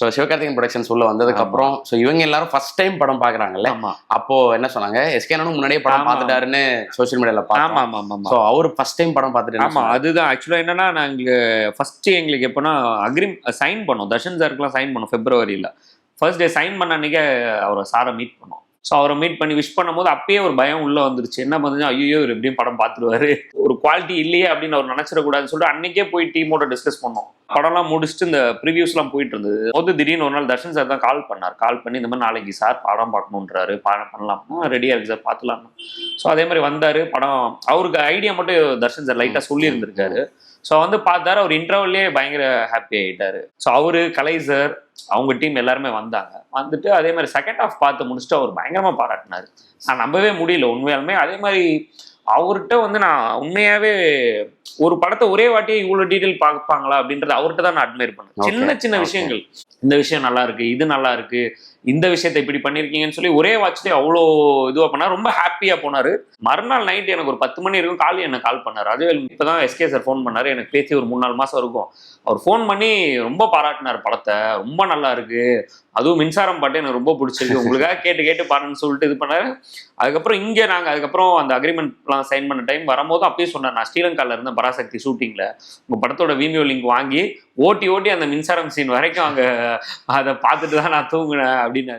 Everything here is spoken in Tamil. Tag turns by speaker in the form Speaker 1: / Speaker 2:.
Speaker 1: ஸோ சிவகார்த்திகேயன் ப்ரொடக்ஷன்ஸ் உள்ள வந்ததுக்கு அப்புறம் ஸோ இவங்க எல்லாரும் ஃபர்ஸ்ட் டைம் படம் பாக்குறாங்கல்ல, அப்போ என்ன சொன்னாங்க, எஸ்கே நானும் முன்னாடியே படம் பார்த்துட்டாருன்னு சோஷியல் மீடியால பார்த்தோம். ஸோ அவர் ஃபர்ஸ்ட் டைம் படம் பார்த்துட்டு
Speaker 2: ஆமா அதுதான் ஆக்சுவலா என்னன்னா, நாங்க ஃபர்ஸ்ட் எங்களுக்கு எப்போனா சைன் பண்ணோம், தர்ஷன் சாருக்குலாம் சைன் பண்ணோம் பிப்ரவரியில. ஃபர்ஸ்ட் டே சைன் பண்ண அன்னைக்கே அவரை சாரை மீட் பண்ணோம். ஸோ அவரை மீட் பண்ணி விஷ் பண்ணும்போது அப்பயே ஒரு பயம் உள்ள வந்துருச்சு. என்ன பண்ணுச்சு, ஐயோ இவர் எப்படியும் படம் பார்த்துருவாரு, ஒரு குவாலிட்டி இல்லையே அப்படின்னு அவர் நினைச்சிடக்கூடாதுன்னு சொல்லிட்டு அன்னைக்கே போய் டீமோட டிஸ்கஸ் பண்ணோம். படம்லாம் முடிச்சுட்டு இந்த ப்ரிவியூஸ்லாம் போயிட்டு இருந்தது போது திடீர்னு ஒரு நாள் தர்ஷன் சார் தான் கால் பண்ணார். கால் பண்ணி இந்த மாதிரி நாளைக்கு சார் படம் பார்க்கணுன்றாரு, படம் பண்ணலாமா, ரெடியாக இருக்கு சார் பார்த்துலாம். ஸோ அதே மாதிரி வந்தார். படம் அவருக்கு ஐடியா மட்டும் தர்ஷன் சார் லைட்டாக சொல்லியிருந்திருக்காரு. ஸோ வந்து பார்த்தாரு, அவர் இன்டர்வல்லே பயங்கர ஹாப்பி ஆகிட்டாரு. ஸோ அவரு, கலை சார், அவங்க டீம் எல்லாருமே வந்தாங்க. வந்துட்டு அதே மாதிரி செகண்ட் ஹாஃப் பார்த்து முடிச்சுட்டு அவர் பயங்கரமாக பாராட்டினார். நான் நம்பவே முடியல உண்மையாலுமே. அதே மாதிரி அவர்கிட்ட வந்து நான் உண்மையாகவே ஒரு படத்தை ஒரே வாட்டியே இவ்வளோ டீட்டெயில் பார்ப்பாங்களா அப்படின்றத அவர்கிட்ட தான் நான் அட்மையர் பண்ணேன். சின்ன சின்ன விஷயங்கள், இந்த விஷயம் நல்லா இருக்கு, இது நல்லா இருக்கு, இந்த விஷயத்தை இப்படி பண்ணியிருக்கீங்கன்னு சொல்லி ஒரே வாட்ச்லேயே அவ்வளோ இதுவாக பண்ணார். ரொம்ப ஹாப்பியாக போனார். மறுநாள் நைட்டு எனக்கு ஒரு 10 மணி இருக்கும், காலையில் என்ன கால் பண்ணார். அதுவே இப்போ தான் எஸ்கே சார் ஃபோன் பண்ணார். எனக்கு பேசி ஒரு 3-4 மாதம் இருக்கும். அவர் ஃபோன் பண்ணி ரொம்ப பாராட்டினார் படத்தை, ரொம்ப நல்லா இருக்கு, அதுவும் மின்சாரம் பாட்டு எனக்கு ரொம்ப பிடிச்சிருக்கு, உங்களுக்காக கேட்டு கேட்டு பாருன்னு சொல்லிட்டு இது பண்ணாரு. அதுக்கப்புறம் இங்கே நாங்கள் அதுக்கப்புறம் அந்த அக்ரிமெண்ட்லாம் சைன் பண்ண டைம் வரும்போது அப்பயே சொன்னார், நான் ஸ்ரீலங்காவில் இருந்த பராசக்தி ஷூட்டிங்கில் உங்கள் படத்தோட வீடியோ லிங்க் வாங்கி ஓட்டி ஓட்டி அந்த மின்சாரம் சீன் வரைக்கும் அங்கே அதை பார்த்துட்டு தான் நான் தூங்கினேன் அப்படின்னு.